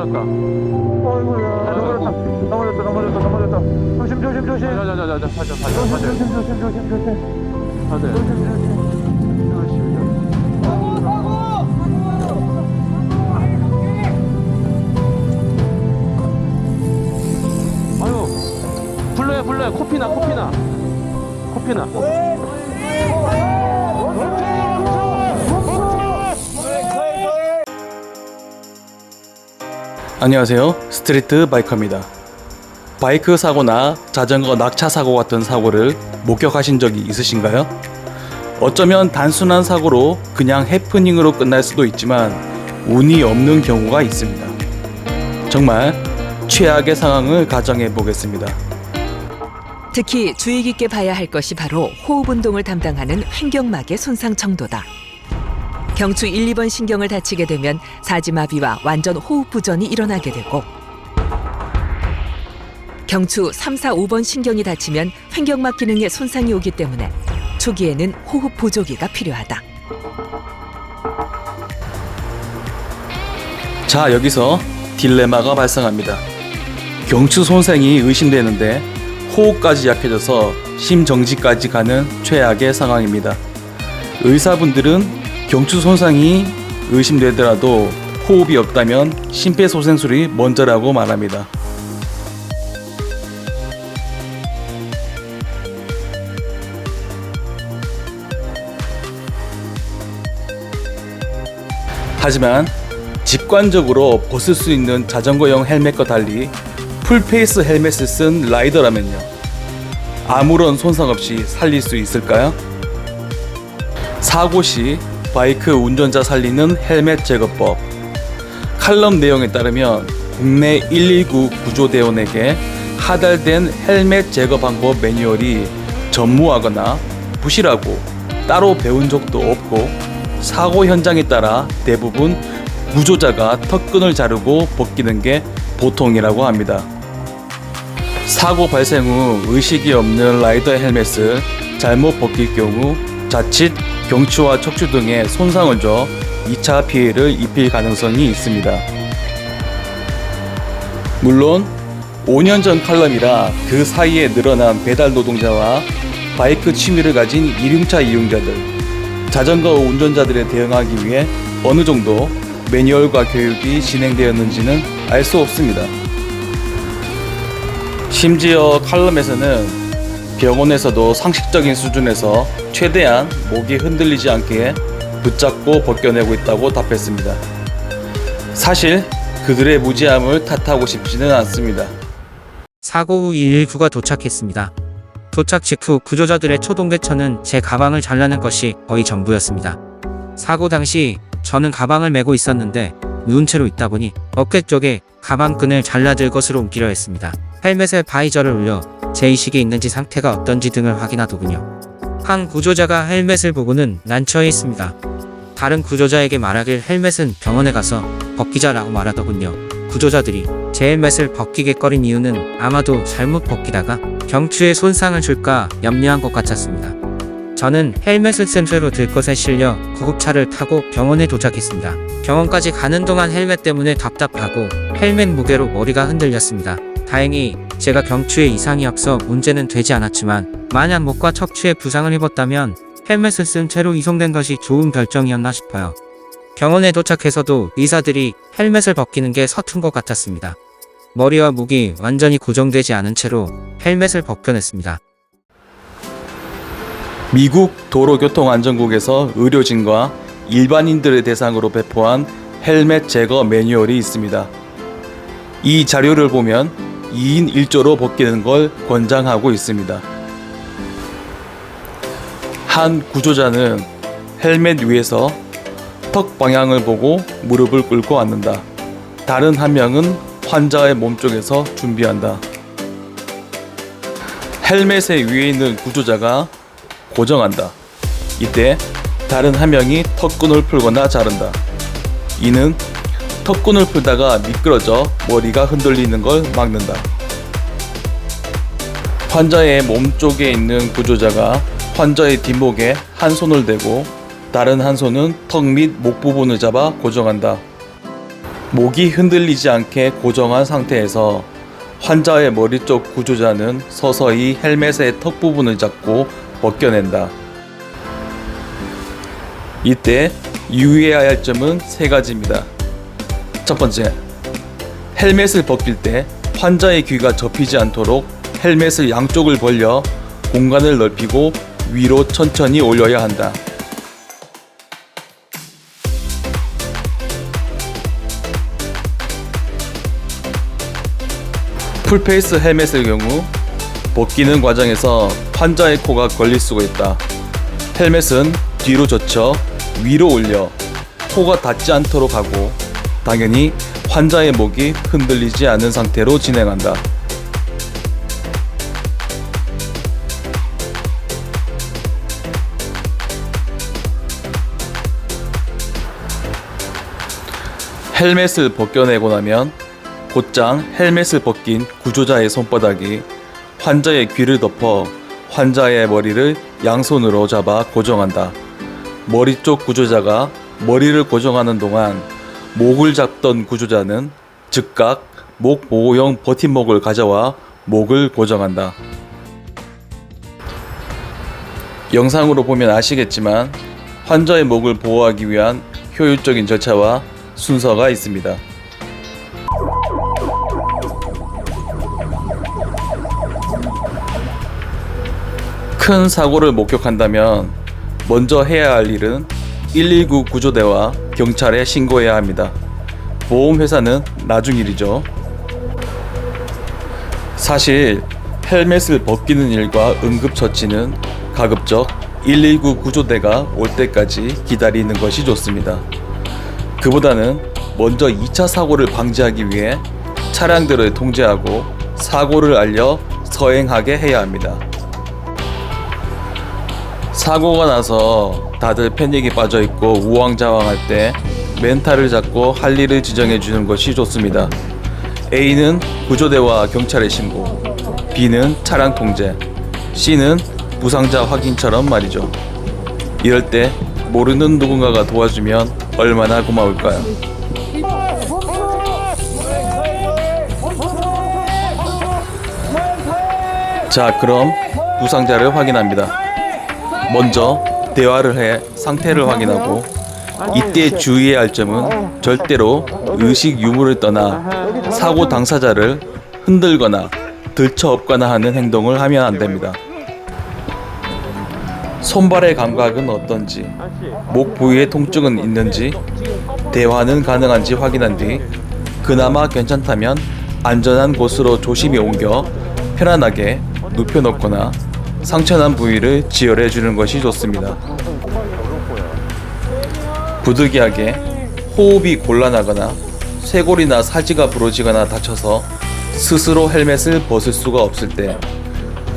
아까. 어이구야, 넘어졌다. 조심. 자자자자자 가자. 아유, 불러요. 코피나. 안녕하세요. 스트리트 바이커입니다. 바이크 사고나 자전거 낙차 사고 같은 사고를 목격하신 적이 있으신가요? 어쩌면 단순한 사고로 그냥 해프닝으로 끝날 수도 있지만 운이 없는 경우가 있습니다. 정말 최악의 상황을 가정해 보겠습니다. 특히 주의 깊게 봐야 할 것이 바로 호흡 운동을 담당하는 횡격막의 손상 정도다. 경추 1, 2번 신경을 다치게 되면 사지마비와 완전 호흡 부전이 일어나게 되고 경추 3, 4, 5번 신경이 다치면 횡격막 기능에 손상이 오기 때문에 초기에는 호흡 보조기가 필요하다. 자, 여기서 딜레마가 발생합니다. 경추 손상이 의심되는데 호흡까지 약해져서 심정지까지 가는 최악의 상황입니다. 의사분들은 경추 손상이 의심되더라도 호흡이 없다면 심폐소생술이 먼저라고 말합니다. 하지만 직관적으로 벗을 수 있는 자전거용 헬멧과 달리 풀페이스 헬멧을 쓴 라이더라면요, 아무런 손상 없이 살릴 수 있을까요? 사고 시 바이크 운전자 살리는 헬멧 제거법. 칼럼 내용에 따르면 국내 119 구조대원에게 하달된 헬멧 제거 방법 매뉴얼이 전무하거나 부실하고 따로 배운 적도 없고 사고 현장에 따라 대부분 구조자가 턱끈을 자르고 벗기는 게 보통이라고 합니다. 사고 발생 후 의식이 없는 라이더 헬멧을 잘못 벗길 경우 자칫 경추와 척추 등에 손상을 줘 2차 피해를 입힐 가능성이 있습니다. 물론 5년 전 칼럼이라 그 사이에 늘어난 배달 노동자와 바이크 취미를 가진 이륜차 이용자들, 자전거 운전자들에 대응하기 위해 어느 정도 매뉴얼과 교육이 진행되었는지는 알 수 없습니다. 심지어 칼럼에서는 병원에서도 상식적인 수준에서 최대한 목이 흔들리지 않게 붙잡고 벗겨내고 있다고 답했습니다. 사실 그들의 무지함을 탓하고 싶지는 않습니다. 사고 후 119가 도착했습니다. 도착 직후 구조자들의 초동대처는 제 가방을 잘라낸 것이 거의 전부였습니다. 사고 당시 저는 가방을 메고 있었는데 누운 채로 있다 보니 어깨 쪽에 가방끈을 잘라들 것으로 옮기려 했습니다. 헬멧에 바이저를 올려 제 의식이 있는지 상태가 어떤지 등을 확인하더군요. 한 구조자가 헬멧을 보고는 난처해 있습니다. 다른 구조자에게 말하길 헬멧은 병원에 가서 벗기자라고 말하더군요. 구조자들이 제 헬멧을 벗기게 꺼린 이유는 아마도 잘못 벗기다가 경추에 손상을 줄까 염려한 것 같았습니다. 저는 헬멧을 쓴 채로 들것에 실려 구급차를 타고 병원에 도착했습니다. 병원까지 가는 동안 헬멧 때문에 답답하고 헬멧 무게로 머리가 흔들렸습니다. 다행히 제가 경추에 이상이 없어 문제는 되지 않았지만 만약 목과 척추에 부상을 입었다면 헬멧을 쓴 채로 이송된 것이 좋은 결정이었나 싶어요. 병원에 도착해서도 의사들이 헬멧을 벗기는 게 서툰 것 같았습니다. 머리와 목이 완전히 고정되지 않은 채로 헬멧을 벗겨냈습니다. 미국 도로교통안전국에서 의료진과 일반인들을 대상으로 배포한 헬멧 제거 매뉴얼이 있습니다. 이 자료를 보면 2인 1조로 벗기는 걸 권장하고 있습니다. 한 구조자는 헬멧 위에서 턱 방향을 보고 무릎을 꿇고 앉는다. 다른 한 명은 환자의 몸쪽에서 준비한다. 헬멧의 위에 있는 구조자가 고정한다. 이때 다른 한 명이 턱끈을 풀거나 자른다. 이는 턱끈을 풀다가 미끄러져 머리가 흔들리는 걸 막는다. 환자의 몸쪽에 있는 구조자가 환자의 뒷목에 한 손을 대고 다른 한 손은 턱 및 목 부분을 잡아 고정한다. 목이 흔들리지 않게 고정한 상태에서 환자의 머리 쪽 구조자는 서서히 헬멧의 턱 부분을 잡고 벗겨낸다. 이때 유의해야 할 점은 세 가지입니다. 첫 번째, 헬멧을 벗길 때 환자의 귀가 접히지 않도록 헬멧을 양쪽을 벌려 공간을 넓히고 위로 천천히 올려야 한다. 풀페이스 헬멧의 경우 벗기는 과정에서 환자의 코가 걸릴 수가 있다. 헬멧은 뒤로 젖혀 위로 올려 코가 닿지 않도록 하고 당연히 환자의 목이 흔들리지 않은 상태로 진행한다. 헬멧을 벗겨내고 나면 곧장 헬멧을 벗긴 구조자의 손바닥이 환자의 귀를 덮어 환자의 머리를 양손으로 잡아 고정한다. 머리 쪽 구조자가 머리를 고정하는 동안 목을 잡던 구조자는 즉각 목 보호용 버팀목을 가져와 목을 고정한다. 영상으로 보면 아시겠지만 환자의 목을 보호하기 위한 효율적인 절차와 순서가 있습니다. 큰 사고를 목격한다면 먼저 해야 할 일은 119 구조대와 경찰에 신고해야 합니다. 보험회사는 나중 일이죠. 사실 헬멧을 벗기는 일과 응급처치는 가급적 119 구조대가 올 때까지 기다리는 것이 좋습니다. 그보다는 먼저 2차 사고를 방지하기 위해 차량들을 통제하고 사고를 알려 서행하게 해야 합니다. 사고가 나서 다들 패닉에 빠져있고 우왕좌왕할 때 멘탈을 잡고 할 일을 지정해 주는 것이 좋습니다. A는 구조대와 경찰에 신고, B는 차량 통제, C는 부상자 확인처럼 말이죠. 이럴 때 모르는 누군가가 도와주면 얼마나 고마울까요? 자, 그럼 부상자를 확인합니다. 먼저 대화를 해 상태를 확인하고 이때 주의해야 할 점은 절대로 의식 유무를 떠나 사고 당사자를 흔들거나 들쳐업거나 하는 행동을 하면 안 됩니다. 손발의 감각은 어떤지, 목 부위에 통증은 있는지, 대화는 가능한지 확인한 뒤 그나마 괜찮다면 안전한 곳으로 조심히 옮겨 편안하게 눕혀놓거나 상처난 부위를 지혈해 주는 것이 좋습니다. 부득이하게 호흡이 곤란하거나 쇄골이나 사지가 부러지거나 다쳐서 스스로 헬멧을 벗을 수가 없을 때,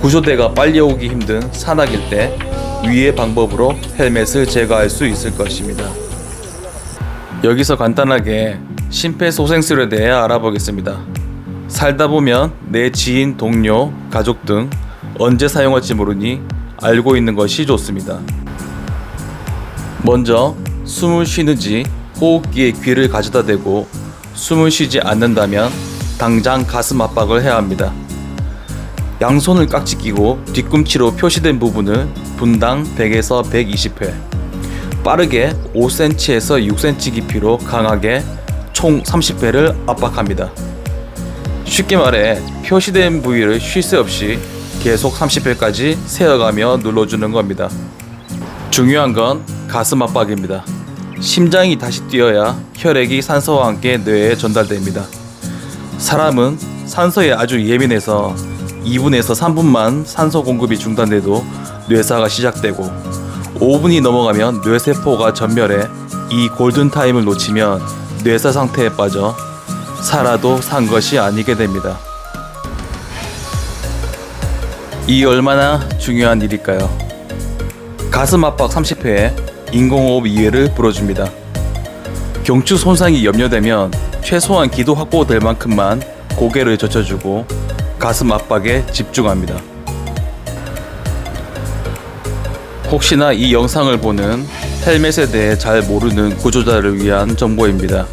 구조대가 빨리 오기 힘든 산악일 때 위의 방법으로 헬멧을 제거할 수 있을 것입니다. 여기서 간단하게 심폐소생술에 대해 알아보겠습니다. 살다 보면 내 지인, 동료, 가족 등 언제 사용할지 모르니 알고 있는 것이 좋습니다. 먼저 숨을 쉬는지 호흡기에 귀를 가져다 대고 숨을 쉬지 않는다면 당장 가슴 압박을 해야 합니다. 양손을 깍지 끼고 뒤꿈치로 표시된 부분을 분당 100에서 120회, 빠르게 5cm에서 6cm 깊이로 강하게 총 30회를 압박합니다. 쉽게 말해 표시된 부위를 쉴 새 없이 계속 30회까지 세어가며 눌러주는 겁니다. 중요한 건 가슴 압박입니다. 심장이 다시 뛰어야 혈액이 산소와 함께 뇌에 전달됩니다. 사람은 산소에 아주 예민해서 2분에서 3분만 산소 공급이 중단돼도 뇌사가 시작되고 5분이 넘어가면 뇌세포가 전멸해 이 골든타임을 놓치면 뇌사 상태에 빠져 살아도 산 것이 아니게 됩니다. 이 얼마나 중요한 일일까요? 가슴 압박 30회에 인공호흡 2회를 불어줍니다. 경추 손상이 염려되면 최소한 기도 확보될 만큼만 고개를 젖혀주고 가슴 압박에 집중합니다. 혹시나 이 영상을 보는 헬멧에 대해 잘 모르는 구조자를 위한 정보입니다.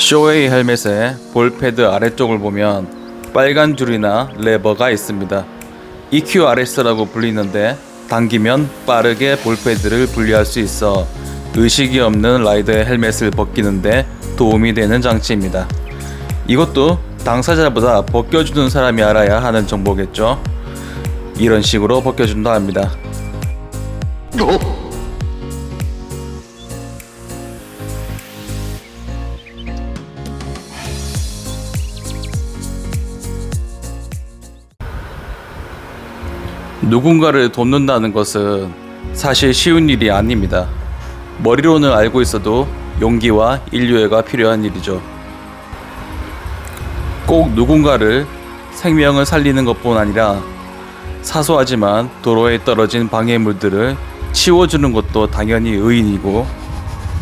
쇼웨이 헬멧의 볼패드 아래쪽을 보면 빨간 줄이나 레버가 있습니다. EQRS라고 불리는데 당기면 빠르게 볼패드를 분리할 수 있어 의식이 없는 라이더의 헬멧을 벗기는데 도움이 되는 장치입니다. 이것도 당사자보다 벗겨주는 사람이 알아야 하는 정보겠죠. 이런 식으로 벗겨준다 합니다. 누군가를 돕는다는 것은 사실 쉬운 일이 아닙니다. 머리로는 알고 있어도 용기와 인류애가 필요한 일이죠. 꼭 누군가를 생명을 살리는 것뿐 아니라 사소하지만 도로에 떨어진 방해물들을 치워주는 것도 당연히 의인이고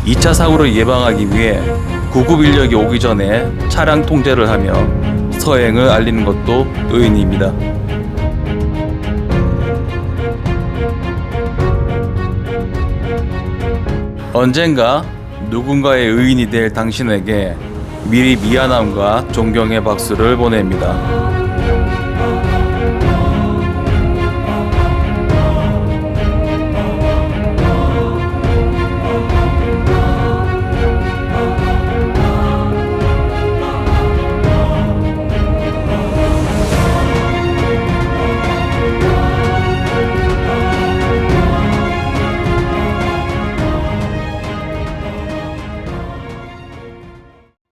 2차 사고를 예방하기 위해 구급 인력이 오기 전에 차량 통제를 하며 서행을 알리는 것도 의인입니다. 언젠가 누군가의 의인이 될 당신에게 미리 미안함과 존경의 박수를 보냅니다.